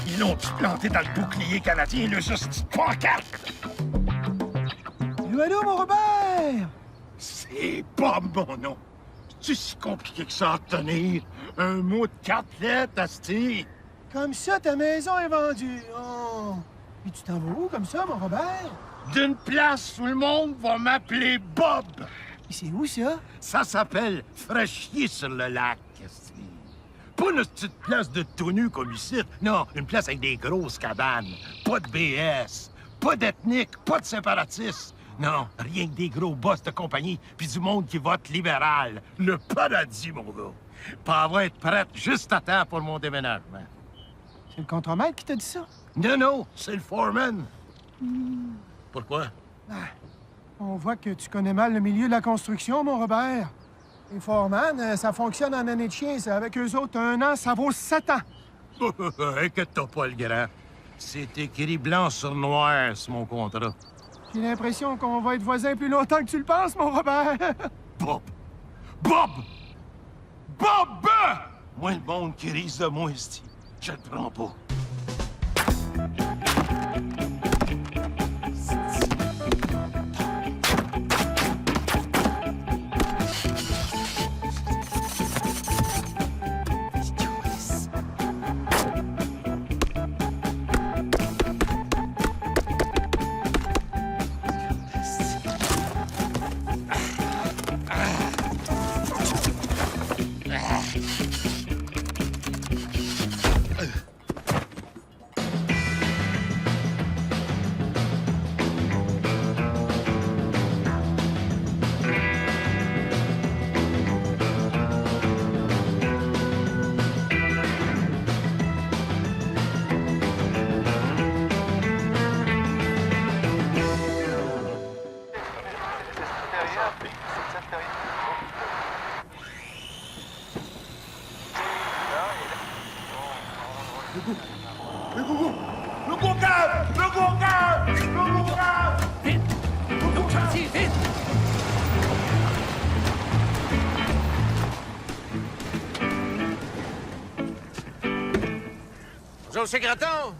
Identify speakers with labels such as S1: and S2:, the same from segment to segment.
S1: Ils l'ont-tu planté dans le bouclier canadien, le juste pancarte?
S2: Allô, mon Robert!
S1: C'est pas mon nom. C'est si compliqué que ça à retenir. Un mot de 4 lettres, asti.
S2: Comme ça, ta maison est vendue. Oh. Et tu t'en vas où comme ça, mon Robert?
S1: D'une place où le monde va m'appeler Bob.
S2: Et c'est où, ça?
S1: Ça s'appelle Fraîchier sur le lac, asti. Pas une petite place de tout nu comme ici. Non, une place avec des grosses cabanes. Pas de BS. Pas d'ethnique. Pas de séparatistes. Non, rien que des gros boss de compagnie puis du monde qui vote libéral. Le paradis, mon gars. Pas avoir être prête juste à temps pour mon déménagement.
S2: C'est le contremaître qui t'a dit ça?
S1: Non, c'est le foreman. Pourquoi?
S2: Ah, on voit que tu connais mal le milieu de la construction, mon Robert. Les foreman, ça fonctionne en année de chien, ça. Avec eux autres, 1 an, ça vaut 7 ans.
S1: Inquiète-toi pas, le grand. C'est écrit blanc sur noir sur mon contrat.
S2: J'ai l'impression qu'on va être voisins plus longtemps que tu le penses, mon Robert.
S1: Bob! Bob! Bob! Moi, le monde qui rise de moi, esti. Je le prends pas.
S3: Bonjour, M. Graton.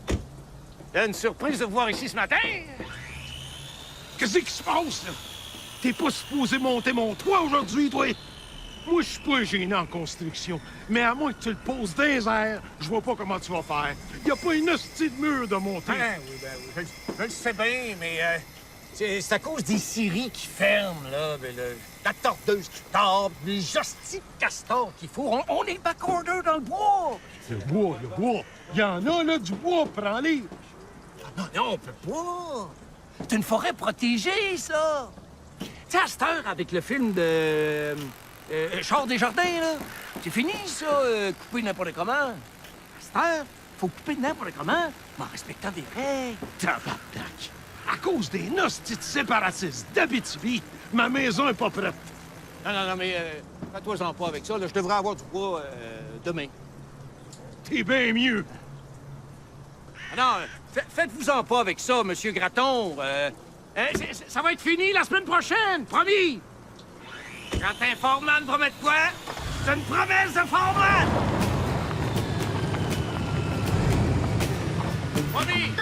S3: Il y a une surprise de vous voir ici ce matin.
S1: Qu'est-ce qui se passe, là? T'es pas supposé monter mon toit aujourd'hui, toi? Moi, je suis pas gêné en construction. Mais à moins que tu le poses dans les airs, je vois pas comment tu vas faire. Y a pas une hostie de mur de monter.
S3: Oui, je le sais bien, mais c'est à cause des scieries qui ferment, là. La tordeuse qui tombe, les hosties de castors qui fourrent. On est backorder dans le bois.
S1: Le bois. Y en a, là, du bois, prends-les.
S3: Non, on peut pas. C'est une forêt protégée, ça. Tu sais, à cette heure, avec le film de... Char des Jardins, là. C'est fini, ça, couper n'importe comment. À cette heure, faut couper n'importe comment, mais en respectant des règles.
S1: Tabarnak. À cause des hosties de séparatistes d'Abitibi, ma maison est pas prête.
S3: Non, mais fais-toi-en pas avec ça, là. Je devrais avoir du bois demain.
S1: T'es bien mieux.
S3: Ah non, faites-vous-en pas avec ça, Monsieur Graton. Ça va être fini la semaine prochaine, promis! Quand un foreman promet de quoi, c'est une promesse de foreman! Promis!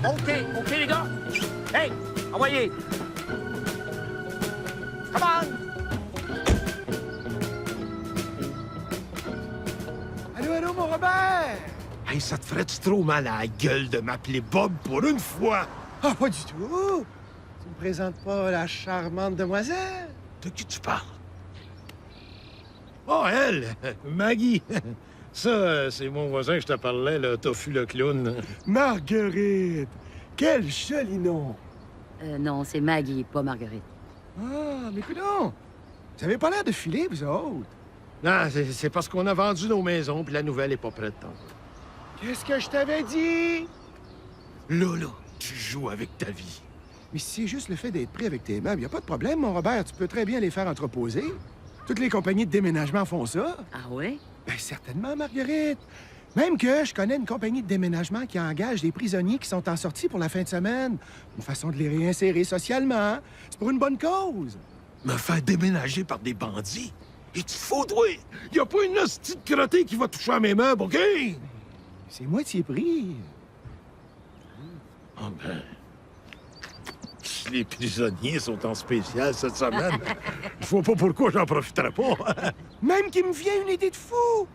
S3: OK, les gars! Hey, envoyez! Come on!
S2: Allô, mon Robert!
S1: Hey, ça te ferait-tu trop mal à la gueule de m'appeler Bob pour une fois?
S2: Ah, pas du tout! Tu me présentes pas la charmante demoiselle?
S1: De qui tu parles? Oh, elle! Maggie! Ça, c'est mon voisin que je te parlais, le Tofu le clown.
S2: Marguerite! Quel joli nom!
S4: Non, c'est Maggie, pas Marguerite.
S2: Ah, mais coudonc! Vous avez pas l'air de filer, vous autres?
S1: Non, c'est parce qu'on a vendu nos maisons, puis la nouvelle est pas prête. Donc.
S2: Qu'est-ce que je t'avais dit?
S1: Là, tu joues avec ta vie.
S2: Mais si c'est juste le fait d'être pris avec tes meubles, y a pas de problème, mon Robert. Tu peux très bien les faire entreposer. Toutes les compagnies de déménagement font ça.
S4: Ah ouais?
S2: Ben, certainement, Marguerite. Même que je connais une compagnie de déménagement qui engage des prisonniers qui sont en sortie pour la fin de semaine. Une façon de les réinsérer socialement. C'est pour une bonne cause.
S1: Me faire déménager par des bandits? Et tu fous, toi? Y a pas une hostie de crotté qui va toucher à mes meubles, OK?
S2: C'est moitié prix.
S1: Ah ben... Si les prisonniers sont en spécial cette semaine, je vois pas pourquoi j'en profiterais pas.
S2: Même qu'il me vient une idée de fou.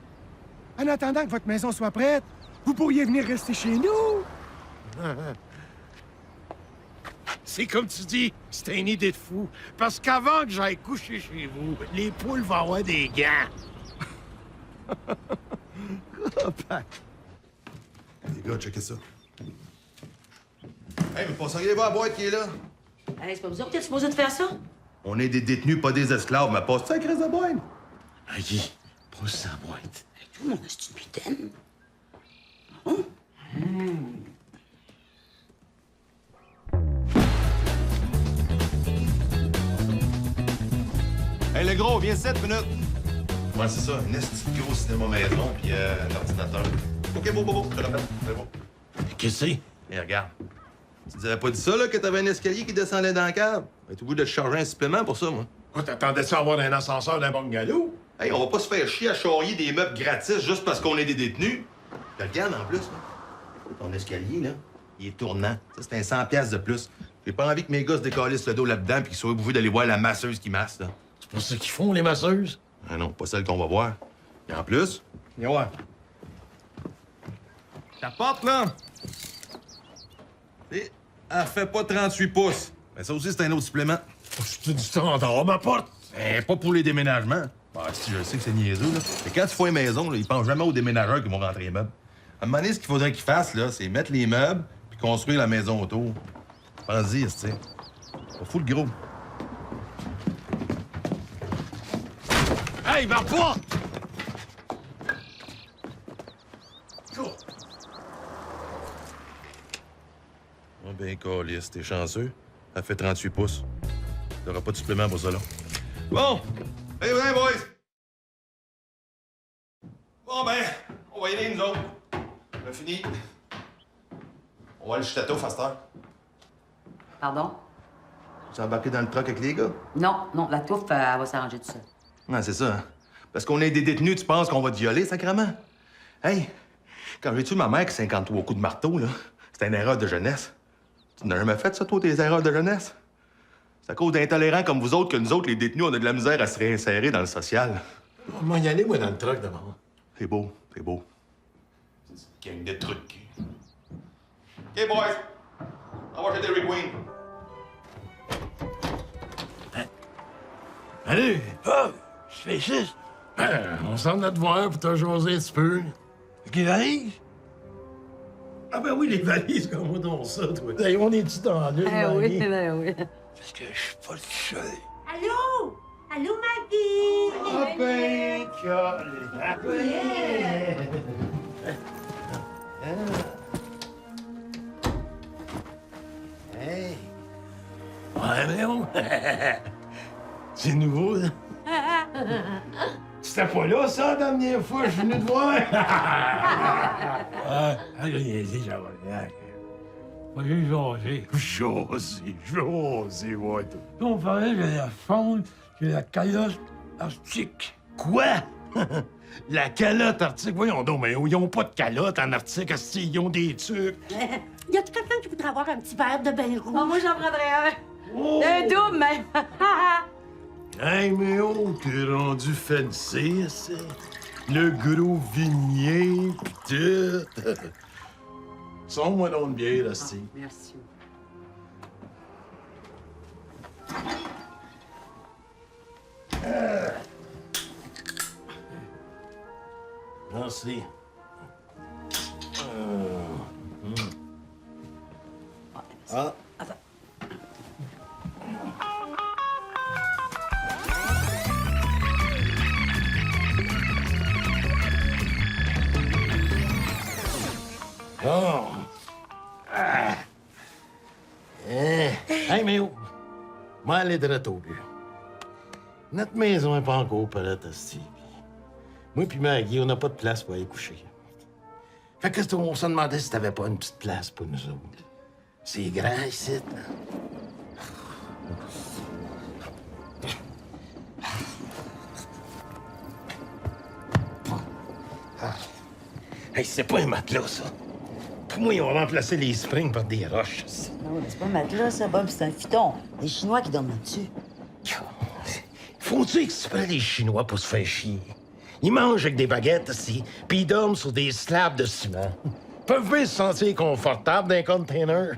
S2: En attendant que votre maison soit prête, vous pourriez venir rester chez nous.
S1: C'est comme tu dis, c'est une idée de fou. Parce qu'avant que j'aille coucher chez vous, les poules vont avoir des gants.
S5: Les gars, checkez ça. Hey, mais penseriez voir la boîte qui est là?
S6: Hey, c'est pas vous autres qui êtes supposés de faire ça?
S5: On est des détenus, pas des esclaves, mais passe-tu la crise de boîte?
S1: Aïe, pose sa boîte.
S6: Tout le monde a cette pitaine.
S5: Hey, le gros, viens 7 minutes. Ouais, c'est ça, un esti de gros cinéma maison, puis un ordinateur. OK, bon, je te le répète, c'est bon.
S1: Qu'est-ce que c'est?
S5: Et regarde. Tu t'avais pas dit ça, là, que t'avais un escalier qui descendait dans la cave? T'es obligé de te charger un supplément pour ça, moi.
S1: Quoi, t'attendais-tu à avoir un ascenseur d'un bungalow?
S5: Hey, on va pas se faire chier à charrier des meubles gratis juste parce qu'on est des détenus. Te regarde, en plus, là. Ton escalier, là, il est tournant. Ça, c'est un 100 piastres de plus. J'ai pas envie que mes gars se décalissent le dos là-dedans puis qu'ils soient obligés d'aller voir la masseuse qui masse, là.
S1: C'est pas ça qu'ils font, les masseuses?
S5: Ah non, pas celle qu'on va voir. Et en plus, viens voir. Ta porte, là, et elle fait pas 38 pouces. Mais ça aussi, c'est un autre supplément.
S1: C'est du standard, ma porte.
S5: Pas pour les déménagements. Bah, si, je sais que c'est niaiseux, là. Mais quand tu fais une maison, là, ils pensent jamais aux déménageurs qui vont rentrer les meubles. À un moment donné, ce qu'il faudrait qu'ils fassent, là, c'est mettre les meubles puis construire la maison autour. Pense-y, tu sais. Pas fou le gros.
S1: Hey, ma porte!
S5: Oh, ben, câlisse, t'es chanceux. Elle fait 38 pouces. T'auras pas de supplément pour ça, là. Bon! Hey, viens, boys! Bon, ben, on va y aller, nous autres. On a fini. On va aller chez Tato, Faster.
S6: Pardon?
S5: Tu es embarqué dans le truck avec les gars?
S6: Non, la touffe, elle va s'arranger tout seul.
S5: Non, c'est ça, hein? Parce qu'on est des détenus, tu penses qu'on va te violer, sacrément? Hey, quand j'ai tué ma mère avec 53 coups de marteau, là, c'était une erreur de jeunesse. Tu n'as jamais fait ça, toi, tes erreurs de jeunesse? C'est à cause d'intolérants comme vous autres que nous autres, les détenus, on a de la misère à se réinsérer dans le social.
S1: On va y aller, moi, dans le truck, d'abord.
S5: C'est beau, c'est beau. C'est une gang de trucs. OK, boys. On va chez Dairy Queen.
S1: Allez! Ah! Je fais chiche! On s'en a de voir pour te jaser un petit peu. Qui valise? Ah ben oui, les valises, comment donc ça, toi? Hey, on est-tu dans l'une,
S4: oui,
S1: Marie?
S4: ben oui.
S1: Parce que je suis pas le seul.
S7: Allô? Allô, Maggie?
S1: Ah ben, Hey! Ouais, mais on... C'est nouveau, là. C'était pas là, ça, la dernière fois, je suis venu te voir. Allez, j'avais rien. Moi, j'ai jasé. Jasé, ouais. On parlait de la fonte et la calotte arctique. Quoi? La calotte arctique? Voyons donc, mais ils ont pas de calotte en Arctique, asti, ils ont des trucs.
S7: Y a-t-il quelqu'un qui voudrait avoir un petit verre de bain rouge?
S4: Oh, moi, j'en prendrais un.
S1: Oh!
S4: Un double, même.
S1: Hey, mais oh, t'es rendu fancy, ça. Le gros vignier, pis tout. Sonne-moi donc une bière, asti.
S4: Merci.
S1: Merci. Ah. Bon. Ah. Hey, mais oh. Moi, aller de retour au but. Notre maison n'est pas encore prête, asti. Moi puis Maggie, on n'a pas de place pour aller coucher. Fait que on se demandait si t'avais pas une petite place pour nous autres. C'est grand ici, là. Hey, c'est pas un matelas, ça. Pour moi, ils ont remplacé les springs par des roches.
S8: Non, mais c'est pas un matelas, ça, Bob, c'est un futon. Des Chinois qui dorment là-dessus.
S1: Faut-tu exprès les Chinois pour se faire chier? Ils mangent avec des baguettes aussi, puis ils dorment sur des slabs de ciment. Ils peuvent bien se sentir confortables dans un container.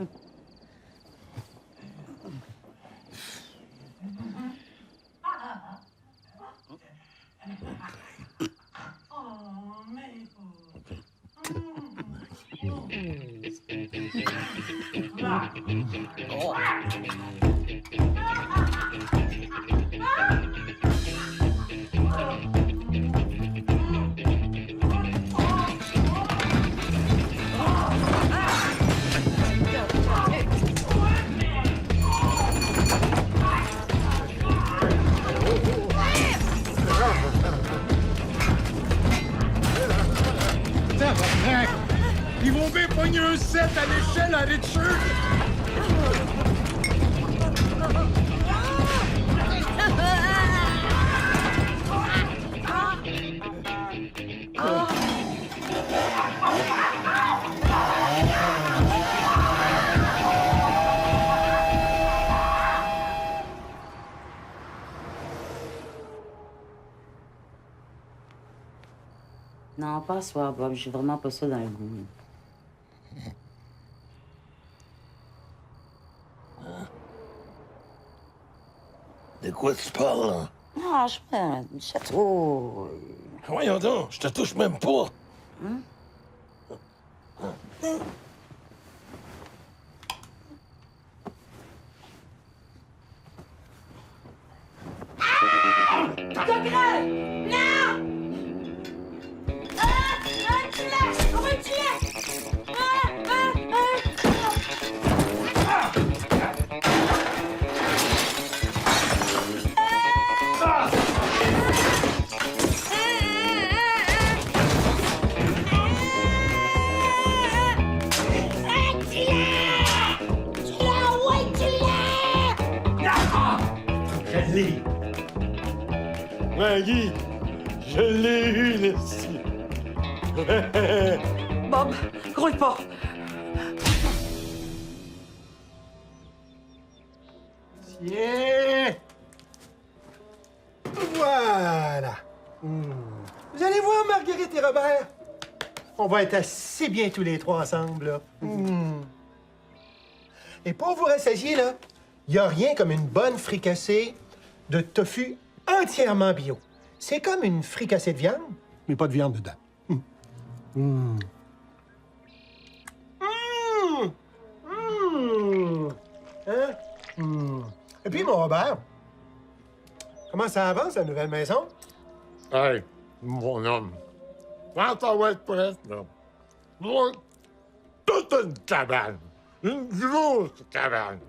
S1: Tabarnak! Ils vont bien pogner un set à l'échelle à Richard!
S6: Non, pas ce soir, Bob. J'ai vraiment pas ça dans le goût.
S1: De quoi tu parles, là?
S6: Non, je fais du château.
S1: Voyons donc, je te touche même pas. Je l'ai. Maggie, je l'ai eu, ici.
S8: Bob, grouille pas.
S2: Tiens! Voilà. Vous allez voir, Marguerite et Robert. On va être assez bien tous les trois ensemble, là. Et pour vous rassasier, là, il n'y a rien comme une bonne fricassée de tofu entièrement bio. C'est comme une fricassée de viande, mais pas de viande dedans. Hein? Et puis, mon Robert, comment ça avance, la nouvelle maison?
S9: Hey, mon homme, quand ça va être prête, là, moi, toute une cabane. Une grosse cabane.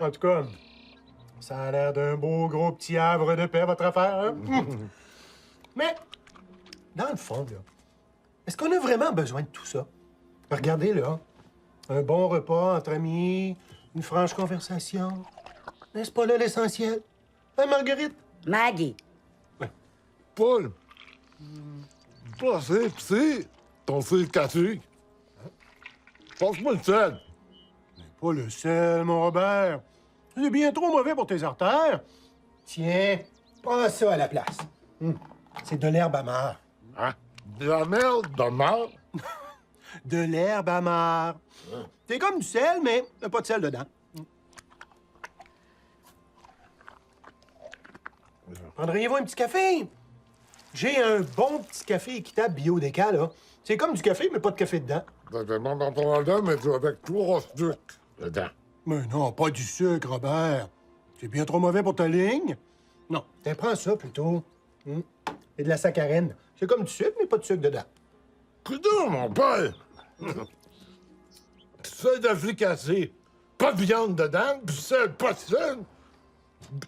S2: En tout cas, ça a l'air d'un beau gros petit havre de paix, votre affaire, hein? Mais, dans le fond, là, est-ce qu'on a vraiment besoin de tout ça? Regardez, là, un bon repas entre amis, une franche conversation. N'est-ce pas là l'essentiel? Hein, Marguerite?
S8: Maggie.
S9: Paul, pas c'est ton fil cassé. Passe-moi le sel.
S2: Pas le sel, mon Robert. C'est bien trop mauvais pour tes artères. Tiens, prends ça à la place. C'est de l'herbe amare.
S9: Hein? De la merde de mort.
S2: De l'herbe amare. C'est comme du sel, mais il n'y a pas de sel dedans. Prendriez-vous un petit café? J'ai un bon petit café équitable bio-déca, là. C'est comme du café, mais pas de café dedans.
S9: Je demande dans ton ordre, mais tu avec 3 sucres dedans.
S2: Mais non, pas du sucre, Robert. C'est bien trop mauvais pour ta ligne. Non, prends ça plutôt. Et de la saccharine. C'est comme du sucre, mais pas de sucre dedans.
S9: Coudon, mon père! Tu fais de fricassé. Pas de viande dedans, du sel, pas de sel.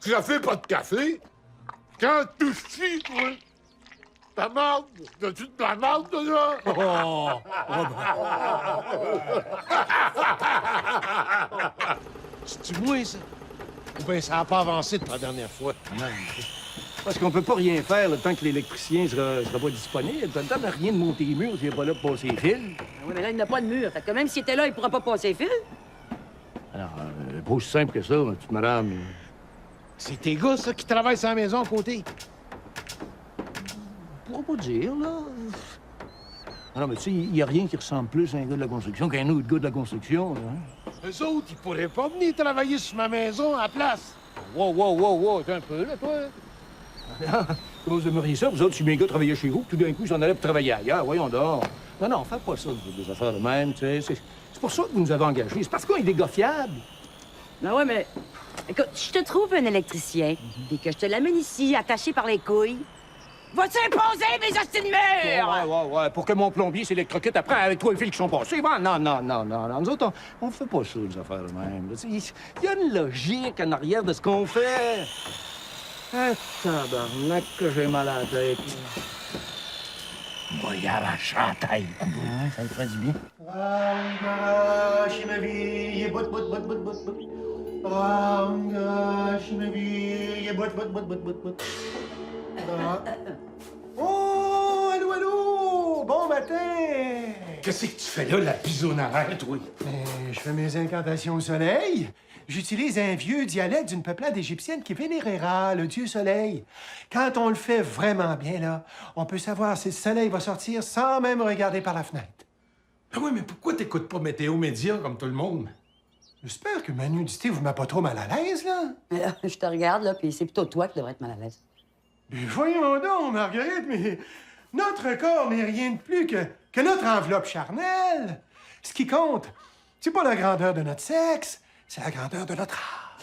S9: Café, pas de café. Quand tu chies, toi, Ta marde! T'as-tu de la marde, déjà?
S3: Oh!
S1: C'est-tu moi, ça? Ou bien ça n'a pas avancé depuis la dernière fois?
S3: Parce qu'on peut pas rien faire le temps que l'électricien sera pas disponible. T'as le temps de rien de monter les murs s'il n'est pas là pour passer les fils.
S4: Oui, mais là, il n'a pas de mur. Fait que même s'il était là, il pourra pas passer les fils.
S3: Alors, pas aussi simple que ça, ma petite madame.
S1: C'est tes gars, ça, qui travaillent sur la maison à côté?
S3: Je pourrais pas dire, là. Ah non, mais tu sais, il n'y a rien qui ressemble plus à un gars de la construction qu'un autre gars de la construction, là.
S1: Eux autres, ils pourraient pas venir travailler sur ma maison à la place.
S3: Wow, t'es un peu, là, toi. Comment vous aimeriez ça? Vous autres, si mes gars travaillaient chez vous, tout d'un coup, ils s'en allaient pour travailler ailleurs. Voyons donc. Non, faites pas ça, des affaires de même, tu sais. C'est pour ça que vous nous avez engagés. C'est parce qu'on est des gars fiables.
S4: Ben ouais, mais... Écoute, je te trouve un électricien, puis que je te l'amène ici, attaché par les couilles. Vas-tu imposer mes hosties de mur?
S3: Ouais. Pour que mon plombier s'électrocute après avec trois fils qui sont passés. Bon, non. Nous autres, on fait pas ça, des affaires de même. Il y a une logique en arrière de ce qu'on fait. Ah, tabarnak, que j'ai mal à la tête.
S1: Moi, il arrache la tête.
S3: Ça me ferait du bien.
S2: Arrache ma vie, bout. Arrache ma vie, bout. Oh, allô, bon matin.
S1: Qu'est-ce que tu fais là, la bisonnarette, toi?
S2: Je fais mes incantations au soleil. J'utilise un vieux dialecte d'une peuplade égyptienne qui vénérait le dieu soleil. Quand on le fait vraiment bien, là, on peut savoir si le soleil va sortir sans même regarder par la fenêtre.
S1: Ah oui, mais pourquoi t'écoutes pas Météo Média comme tout le monde?
S2: J'espère que ma nudité vous met pas trop mal à l'aise, là.
S4: Mais là, je te regarde, là, puis c'est plutôt toi qui devrais être mal à l'aise.
S2: Mais voyons donc, Marguerite, mais notre corps n'est rien de plus que notre enveloppe charnelle. Ce qui compte, c'est pas la grandeur de notre sexe, c'est la grandeur de notre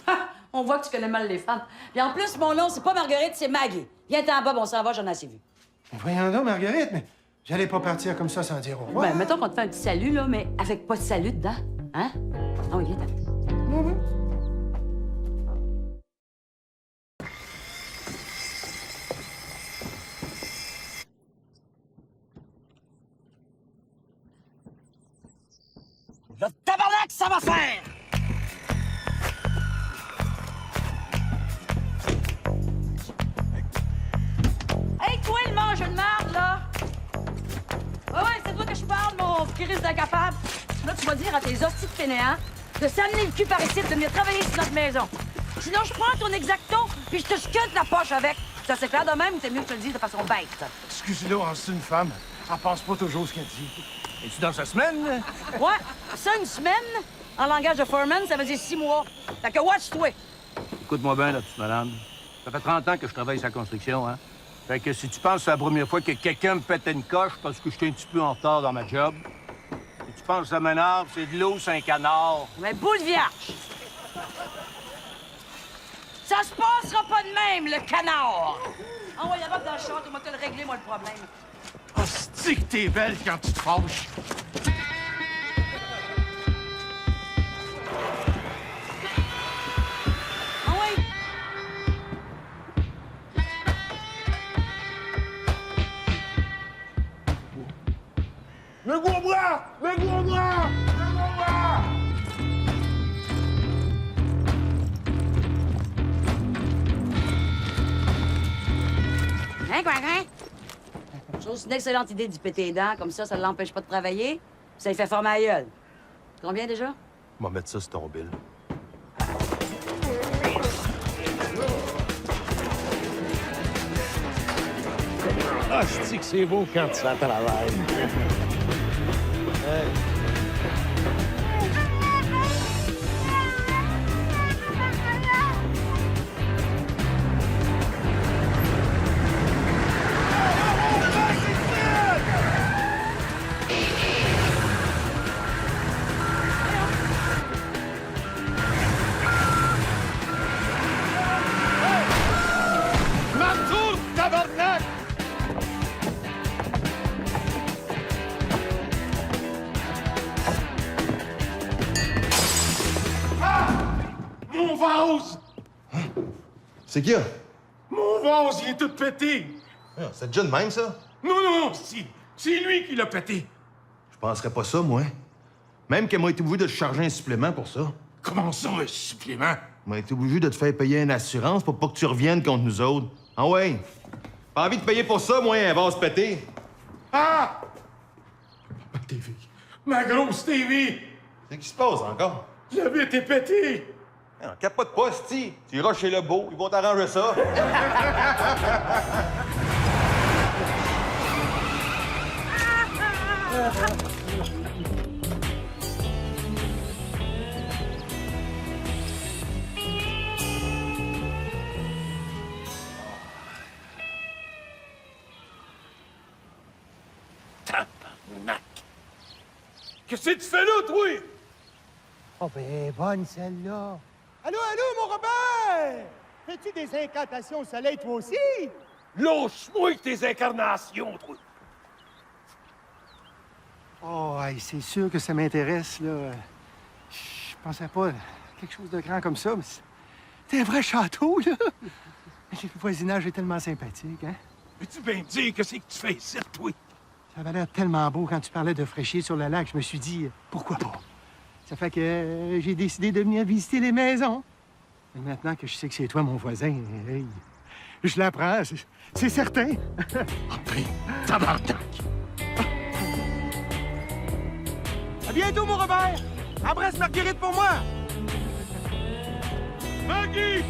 S2: âme.
S4: On voit que tu connais mal les femmes. Puis en plus, mon nom, c'est pas Marguerite, c'est Maggie. Viens-t'en bas, on s'en va, j'en ai assez vu.
S2: Mais voyons donc, Marguerite, mais j'allais pas partir comme ça sans dire au revoir.
S4: Ben, mettons qu'on te fait un petit salut, là, mais avec pas de salut dedans. Hein? Ah oui, viens-t'en.
S3: Le tabarnak, ça va faire!
S4: Hey, toi, le mange de marde, là! Ouais, c'est toi que je parle, mon crise d'incapable. Là, tu vas dire à tes hosties de fainéants de s'amener le cul par ici, de venir travailler sur notre maison. Sinon, je prends ton exacto, puis je te sculte la poche avec. Ça, c'est clair de même, ou c'est mieux que je te le dise de façon bête.
S1: Excusez-le, c'est une femme. Elle pense pas toujours ce qu'elle dit.
S3: Es-tu dans sa semaine?
S4: Ouais, ça, une semaine, en langage de foreman, ça veut dire 6 mois. Fait que watch-toi.
S3: Écoute-moi bien, la petite madame. Ça fait 30 ans que je travaille sur la construction, hein? Fait que si tu penses que c'est la première fois que quelqu'un me pète une coche parce que je suis un petit peu en retard dans ma job, si tu penses que ça m'énerve, c'est de l'eau, c'est un canard.
S4: Mais boule vierge! Ça se passera pas de même, le canard! Envoie la dans le char, tu vas te le régler, moi, le problème.
S1: Oh, c'est que t'es belle quand tu te fâches.
S4: Ah oui?
S9: Le gros bras!
S4: Hein, quoi? Je trouve que c'est une excellente idée d'y péter les dents, comme ça ne l'empêche pas de travailler, puis ça lui fait former à gueule. Combien déjà?
S5: On va mettre ça sur ton bill.
S1: Ah, c'est que c'est beau quand ça travaille. Marteau, tabarnak! Mon vase!
S5: C'est qui, là?
S1: Mon vase, il est tout pété!
S5: Ah, c'est déjà de même, ça?
S1: Non, c'est lui qui l'a pété.
S5: Je penserais pas ça, moi. Même qu'elle m'a été obligée de te charger un supplément pour ça.
S1: Comment ça, un supplément?
S5: Elle m'a été obligée de te faire payer une assurance pour pas que tu reviennes contre nous autres. Ah ouais? Pas envie de payer pour ça, moi, elle va se péter.
S1: Ah! Ma TV. Ma grosse TV!
S5: Qu'est-ce qui se passe encore?
S1: J'avais été pété!
S5: Non, capote pas, c'ti. Tu iras chez le beau, ils vont t'arranger ça.
S1: Tabarnak! Qu'est-ce que tu fais là, toi?
S2: Oh, ben, bonne celle-là. Allô, mon Robert! Fais-tu des incantations au soleil, toi aussi?
S1: Lâche-moi avec tes incarnations, toi!
S2: Oh, hey, c'est sûr que ça m'intéresse, là. Je pensais pas à quelque chose de grand comme ça, mais c'est un vrai château, là. Le voisinage est tellement sympathique, hein?
S1: Veux-tu bien me dire qu'est-ce que tu fais ici, toi?
S2: Ça avait l'air tellement beau quand tu parlais de fraîchir sur le lac. Je me suis dit, pourquoi pas? Ça fait que j'ai décidé de venir visiter les maisons. Et maintenant que je sais que c'est toi, mon voisin, hey, je l'apprends, c'est certain.
S1: Ah ben, tabarnak!
S2: À bientôt, mon Robert! Embrasse Marguerite pour moi!
S1: Maggie!